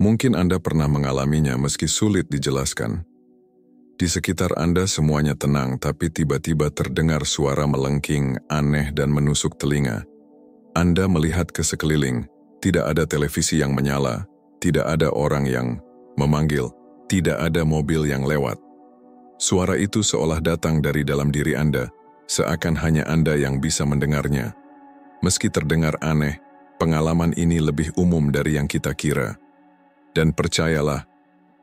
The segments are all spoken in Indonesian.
Mungkin Anda pernah mengalaminya meski sulit dijelaskan. Di sekitar Anda semuanya tenang, tapi tiba-tiba terdengar suara melengking, aneh dan menusuk telinga. Anda melihat ke sekeliling, tidak ada televisi yang menyala, tidak ada orang yang memanggil, tidak ada mobil yang lewat. Suara itu seolah datang dari dalam diri Anda, seakan hanya Anda yang bisa mendengarnya. Meski terdengar aneh, pengalaman ini lebih umum dari yang kita kira. Dan percayalah,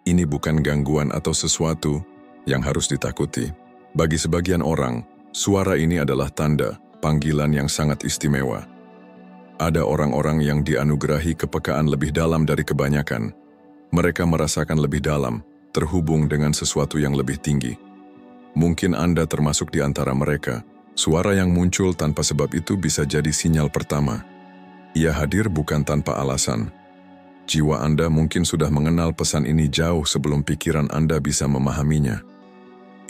ini bukan gangguan atau sesuatu yang harus ditakuti. Bagi sebagian orang, suara ini adalah tanda panggilan yang sangat istimewa. Ada orang-orang yang dianugerahi kepekaan lebih dalam dari kebanyakan. Mereka merasakan lebih dalam, terhubung dengan sesuatu yang lebih tinggi. Mungkin Anda termasuk di antara mereka. Suara yang muncul tanpa sebab itu bisa jadi sinyal pertama. Ia hadir bukan tanpa alasan. Jiwa Anda mungkin sudah mengenal pesan ini jauh sebelum pikiran Anda bisa memahaminya.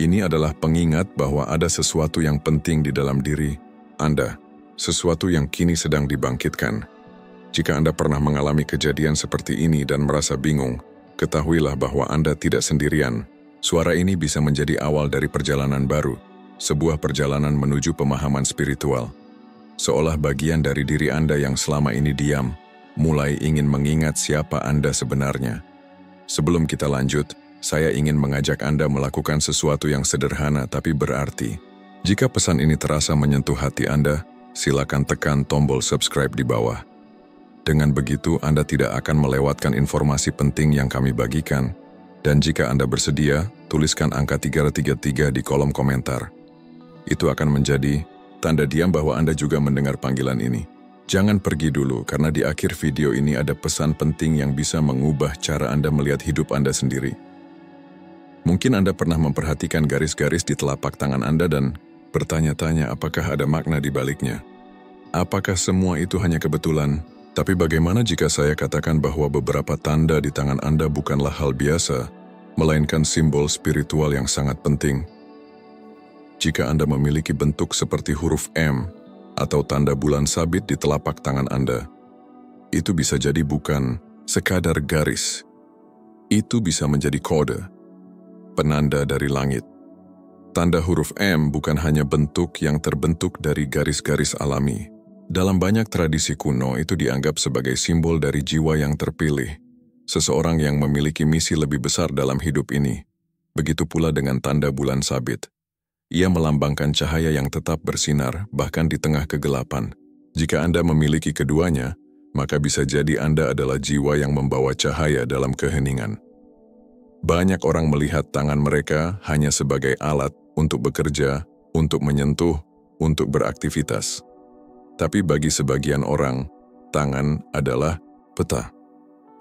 Ini adalah pengingat bahwa ada sesuatu yang penting di dalam diri Anda, sesuatu yang kini sedang dibangkitkan. Jika Anda pernah mengalami kejadian seperti ini dan merasa bingung, ketahuilah bahwa Anda tidak sendirian. Suara ini bisa menjadi awal dari perjalanan baru, sebuah perjalanan menuju pemahaman spiritual. Seolah bagian dari diri Anda yang selama ini diam, mulai ingin mengingat siapa Anda sebenarnya. Sebelum kita lanjut, saya ingin mengajak Anda melakukan sesuatu yang sederhana tapi berarti. Jika pesan ini terasa menyentuh hati Anda, silakan tekan tombol subscribe di bawah. Dengan begitu, Anda tidak akan melewatkan informasi penting yang kami bagikan. Dan jika Anda bersedia, tuliskan angka 333 di kolom komentar. Itu akan menjadi tanda diam bahwa Anda juga mendengar panggilan ini. Jangan pergi dulu, karena di akhir video ini ada pesan penting yang bisa mengubah cara Anda melihat hidup Anda sendiri. Mungkin Anda pernah memperhatikan garis-garis di telapak tangan Anda dan bertanya-tanya apakah ada makna di baliknya. Apakah semua itu hanya kebetulan? Tapi bagaimana jika saya katakan bahwa beberapa tanda di tangan Anda bukanlah hal biasa, melainkan simbol spiritual yang sangat penting? Jika Anda memiliki bentuk seperti huruf M, atau tanda bulan sabit di telapak tangan Anda, itu bisa jadi bukan sekadar garis. Itu bisa menjadi kode, penanda dari langit. Tanda huruf M bukan hanya bentuk yang terbentuk dari garis-garis alami. Dalam banyak tradisi kuno, itu dianggap sebagai simbol dari jiwa yang terpilih, seseorang yang memiliki misi lebih besar dalam hidup ini. Begitu pula dengan tanda bulan sabit. Ia melambangkan cahaya yang tetap bersinar, bahkan di tengah kegelapan. Jika Anda memiliki keduanya, maka bisa jadi Anda adalah jiwa yang membawa cahaya dalam keheningan. Banyak orang melihat tangan mereka hanya sebagai alat untuk bekerja, untuk menyentuh, untuk beraktivitas. Tapi bagi sebagian orang, tangan adalah peta.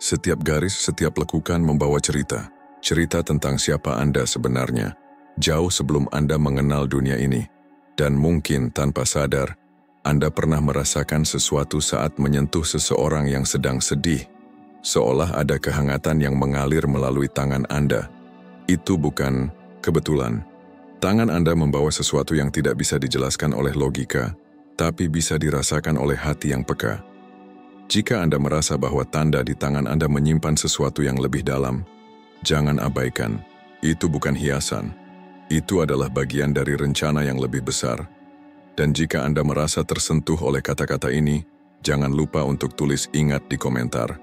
Setiap garis, setiap lekukan membawa cerita. Cerita tentang siapa Anda sebenarnya. Jauh sebelum Anda mengenal dunia ini. Dan mungkin tanpa sadar, Anda pernah merasakan sesuatu saat menyentuh seseorang yang sedang sedih. Seolah ada kehangatan yang mengalir melalui tangan Anda. Itu bukan kebetulan. Tangan Anda membawa sesuatu yang tidak bisa dijelaskan oleh logika, tapi bisa dirasakan oleh hati yang peka. Jika Anda merasa bahwa tanda di tangan Anda menyimpan sesuatu yang lebih dalam, jangan abaikan. Itu bukan hiasan. Itu adalah bagian dari rencana yang lebih besar. Dan jika Anda merasa tersentuh oleh kata-kata ini, jangan lupa untuk tulis ingat di komentar.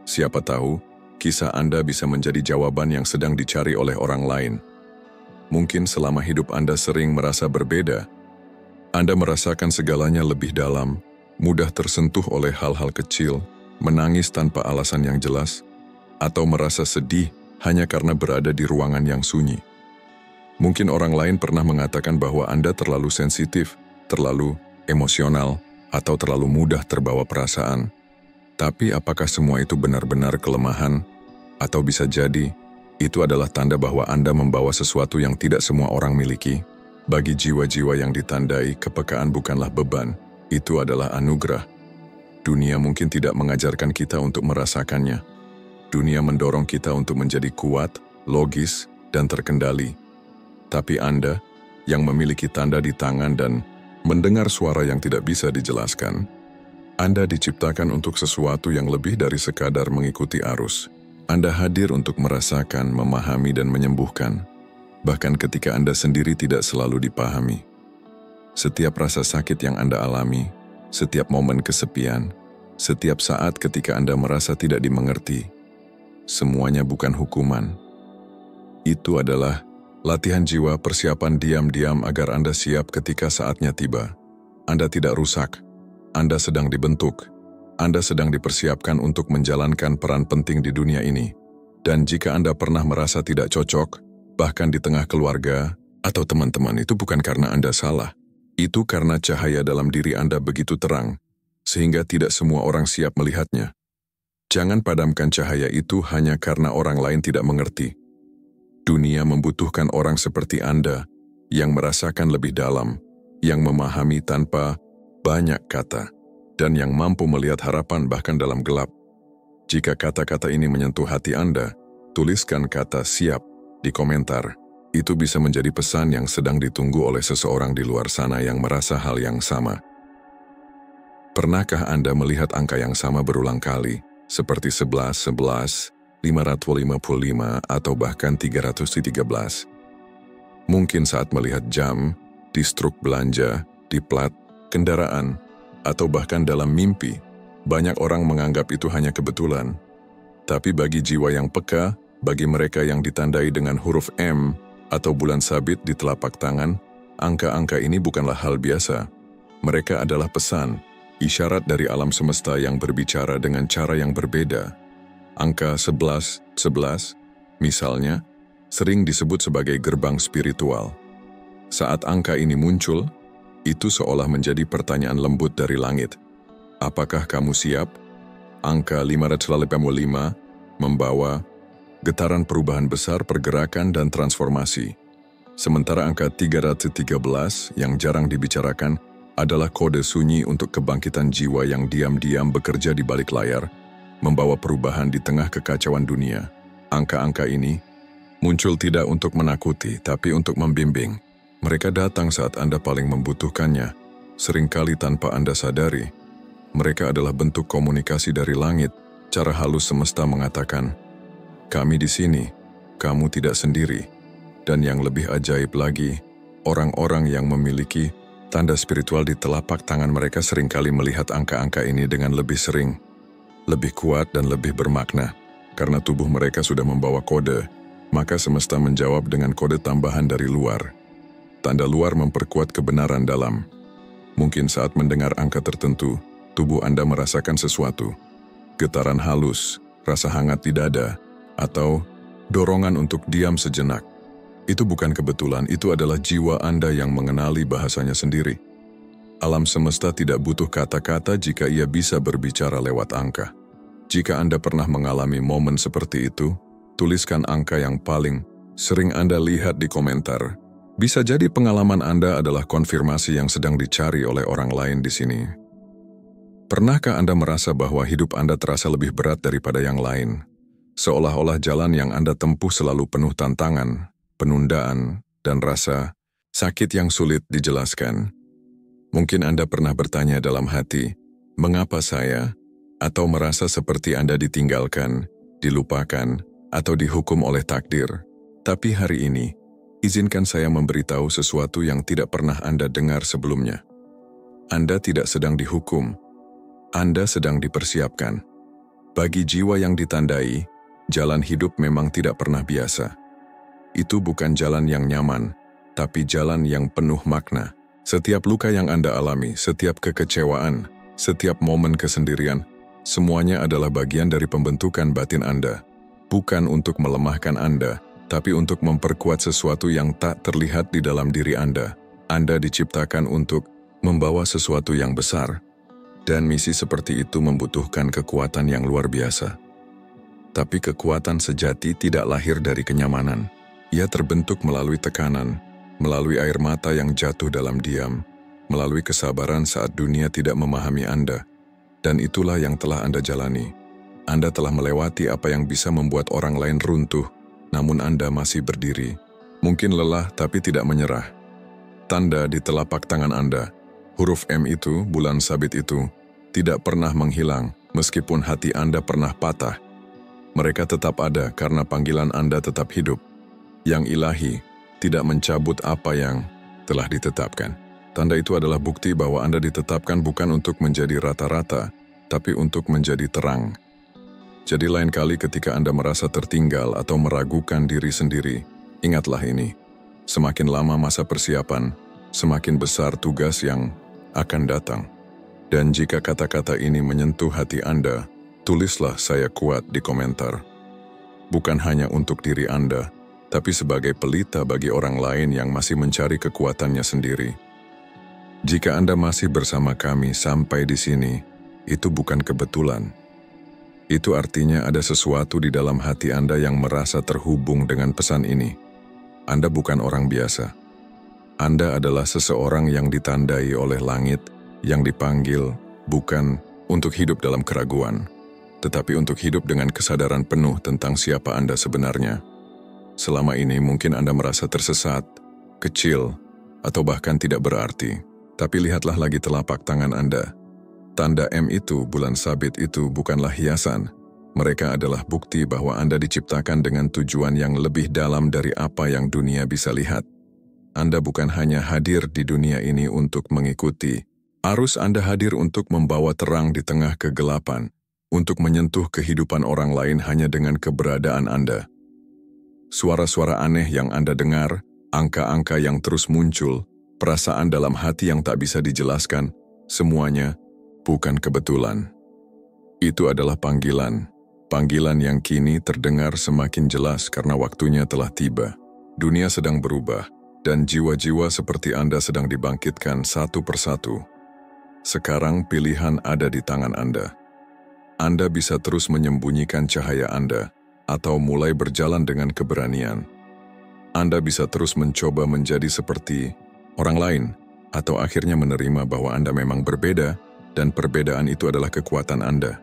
Siapa tahu, kisah Anda bisa menjadi jawaban yang sedang dicari oleh orang lain. Mungkin selama hidup Anda sering merasa berbeda. Anda merasakan segalanya lebih dalam, mudah tersentuh oleh hal-hal kecil, menangis tanpa alasan yang jelas, atau merasa sedih hanya karena berada di ruangan yang sunyi. Mungkin orang lain pernah mengatakan bahwa Anda terlalu sensitif, terlalu emosional, atau terlalu mudah terbawa perasaan. Tapi apakah semua itu benar-benar kelemahan? Atau bisa jadi, itu adalah tanda bahwa Anda membawa sesuatu yang tidak semua orang miliki? Bagi jiwa-jiwa yang ditandai, kepekaan bukanlah beban, itu adalah anugerah. Dunia mungkin tidak mengajarkan kita untuk merasakannya. Dunia mendorong kita untuk menjadi kuat, logis, dan terkendali. Tapi Anda, yang memiliki tanda di tangan dan mendengar suara yang tidak bisa dijelaskan, Anda diciptakan untuk sesuatu yang lebih dari sekadar mengikuti arus. Anda hadir untuk merasakan, memahami, dan menyembuhkan, bahkan ketika Anda sendiri tidak selalu dipahami. Setiap rasa sakit yang Anda alami, setiap momen kesepian, setiap saat ketika Anda merasa tidak dimengerti, semuanya bukan hukuman. Itu adalah latihan jiwa, persiapan diam-diam agar Anda siap ketika saatnya tiba. Anda tidak rusak, Anda sedang dibentuk. Anda sedang dipersiapkan untuk menjalankan peran penting di dunia ini. Dan jika Anda pernah merasa tidak cocok, bahkan di tengah keluarga atau teman-teman, itu bukan karena Anda salah. Itu karena cahaya dalam diri Anda begitu terang, sehingga tidak semua orang siap melihatnya. Jangan padamkan cahaya itu hanya karena orang lain tidak mengerti. Dunia membutuhkan orang seperti Anda, yang merasakan lebih dalam, yang memahami tanpa banyak kata, dan yang mampu melihat harapan bahkan dalam gelap. Jika kata-kata ini menyentuh hati Anda, tuliskan kata "siap" di komentar. Itu bisa menjadi pesan yang sedang ditunggu oleh seseorang di luar sana yang merasa hal yang sama. Pernahkah Anda melihat angka yang sama berulang kali, seperti 11, 11, 555, atau bahkan 313? Mungkin saat melihat jam, di struk belanja, di plat kendaraan, atau bahkan dalam mimpi, banyak orang menganggap itu hanya kebetulan. Tapi bagi jiwa yang peka, bagi mereka yang ditandai dengan huruf M atau bulan sabit di telapak tangan, angka-angka ini bukanlah hal biasa. Mereka adalah pesan, isyarat dari alam semesta yang berbicara dengan cara yang berbeda. Angka 11, 11, misalnya, sering disebut sebagai gerbang spiritual. Saat angka ini muncul, itu seolah menjadi pertanyaan lembut dari langit. Apakah kamu siap? Angka 555 membawa getaran perubahan besar, pergerakan, dan transformasi. Sementara angka 313 yang jarang dibicarakan adalah kode sunyi untuk kebangkitan jiwa yang diam-diam bekerja di balik layar, membawa perubahan di tengah kekacauan dunia. Angka-angka ini muncul tidak untuk menakuti, tapi untuk membimbing. Mereka datang saat Anda paling membutuhkannya, seringkali tanpa Anda sadari. Mereka adalah bentuk komunikasi dari langit, cara halus semesta mengatakan, "Kami di sini, kamu tidak sendiri." Dan yang lebih ajaib lagi, orang-orang yang memiliki tanda spiritual di telapak tangan mereka seringkali melihat angka-angka ini dengan lebih sering, lebih kuat dan lebih bermakna. Karena tubuh mereka sudah membawa kode, maka semesta menjawab dengan kode tambahan dari luar. Tanda luar memperkuat kebenaran dalam. Mungkin saat mendengar angka tertentu, tubuh Anda merasakan sesuatu. Getaran halus, rasa hangat di dada, atau dorongan untuk diam sejenak. Itu bukan kebetulan, itu adalah jiwa Anda yang mengenali bahasanya sendiri. Alam semesta tidak butuh kata-kata jika ia bisa berbicara lewat angka. Jika Anda pernah mengalami momen seperti itu, tuliskan angka yang paling sering Anda lihat di komentar. Bisa jadi pengalaman Anda adalah konfirmasi yang sedang dicari oleh orang lain di sini. Pernahkah Anda merasa bahwa hidup Anda terasa lebih berat daripada yang lain? Seolah-olah jalan yang Anda tempuh selalu penuh tantangan, penundaan, dan rasa sakit yang sulit dijelaskan. Mungkin Anda pernah bertanya dalam hati, "Mengapa saya?" Atau merasa seperti Anda ditinggalkan, dilupakan, atau dihukum oleh takdir. Tapi hari ini, izinkan saya memberitahu sesuatu yang tidak pernah Anda dengar sebelumnya. Anda tidak sedang dihukum, Anda sedang dipersiapkan. Bagi jiwa yang ditandai, jalan hidup memang tidak pernah biasa. Itu bukan jalan yang nyaman, tapi jalan yang penuh makna. Setiap luka yang Anda alami, setiap kekecewaan, setiap momen kesendirian, semuanya adalah bagian dari pembentukan batin Anda. Bukan untuk melemahkan Anda, tapi untuk memperkuat sesuatu yang tak terlihat di dalam diri Anda. Anda diciptakan untuk membawa sesuatu yang besar, dan misi seperti itu membutuhkan kekuatan yang luar biasa. Tapi kekuatan sejati tidak lahir dari kenyamanan. Ia terbentuk melalui tekanan, melalui air mata yang jatuh dalam diam, melalui kesabaran saat dunia tidak memahami Anda. Dan itulah yang telah Anda jalani. Anda telah melewati apa yang bisa membuat orang lain runtuh, namun Anda masih berdiri. Mungkin lelah tapi tidak menyerah. Tanda di telapak tangan Anda, huruf M itu, bulan sabit itu, tidak pernah menghilang meskipun hati Anda pernah patah. Mereka tetap ada karena panggilan Anda tetap hidup. Yang ilahi tidak mencabut apa yang telah ditetapkan. Tanda itu adalah bukti bahwa Anda ditetapkan bukan untuk menjadi rata-rata, tapi untuk menjadi terang. Jadi lain kali ketika Anda merasa tertinggal atau meragukan diri sendiri, ingatlah ini. Semakin lama masa persiapan, semakin besar tugas yang akan datang. Dan jika kata-kata ini menyentuh hati Anda, tulislah "saya kuat" di komentar. Bukan hanya untuk diri Anda, tapi sebagai pelita bagi orang lain yang masih mencari kekuatannya sendiri. Jika Anda masih bersama kami sampai di sini, itu bukan kebetulan. Itu artinya ada sesuatu di dalam hati Anda yang merasa terhubung dengan pesan ini. Anda bukan orang biasa. Anda adalah seseorang yang ditandai oleh langit, yang dipanggil bukan untuk hidup dalam keraguan, tetapi untuk hidup dengan kesadaran penuh tentang siapa Anda sebenarnya. Selama ini mungkin Anda merasa tersesat, kecil, atau bahkan tidak berarti. Tapi lihatlah lagi telapak tangan Anda. Tanda M itu, bulan sabit itu, bukanlah hiasan. Mereka adalah bukti bahwa Anda diciptakan dengan tujuan yang lebih dalam dari apa yang dunia bisa lihat. Anda bukan hanya hadir di dunia ini untuk mengikuti arus. Anda hadir untuk membawa terang di tengah kegelapan, untuk menyentuh kehidupan orang lain hanya dengan keberadaan Anda. Suara-suara aneh yang Anda dengar, angka-angka yang terus muncul, perasaan dalam hati yang tak bisa dijelaskan, semuanya bukan kebetulan. Itu adalah panggilan. Panggilan yang kini terdengar semakin jelas karena waktunya telah tiba. Dunia sedang berubah, dan jiwa-jiwa seperti Anda sedang dibangkitkan satu persatu. Sekarang pilihan ada di tangan Anda. Anda bisa terus menyembunyikan cahaya Anda, atau mulai berjalan dengan keberanian. Anda bisa terus mencoba menjadi seperti orang lain, atau akhirnya menerima bahwa Anda memang berbeda, dan perbedaan itu adalah kekuatan Anda.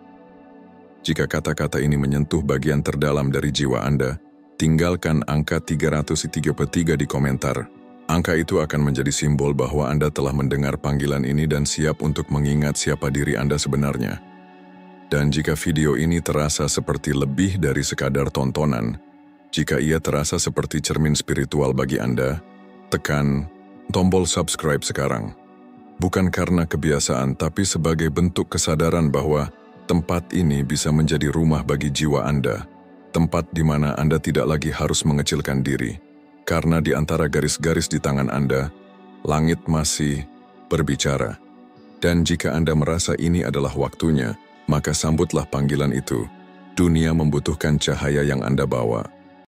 Jika kata-kata ini menyentuh bagian terdalam dari jiwa Anda, tinggalkan angka 333 di komentar. Angka itu akan menjadi simbol bahwa Anda telah mendengar panggilan ini dan siap untuk mengingat siapa diri Anda sebenarnya. Dan jika video ini terasa seperti lebih dari sekadar tontonan, jika ia terasa seperti cermin spiritual bagi Anda, tekan tombol subscribe sekarang. Bukan karena kebiasaan, tapi sebagai bentuk kesadaran bahwa tempat ini bisa menjadi rumah bagi jiwa Anda, tempat di mana Anda tidak lagi harus mengecilkan diri, karena di antara garis-garis di tangan Anda, langit masih berbicara. Dan jika Anda merasa ini adalah waktunya, maka sambutlah panggilan itu. Dunia membutuhkan cahaya yang Anda bawa.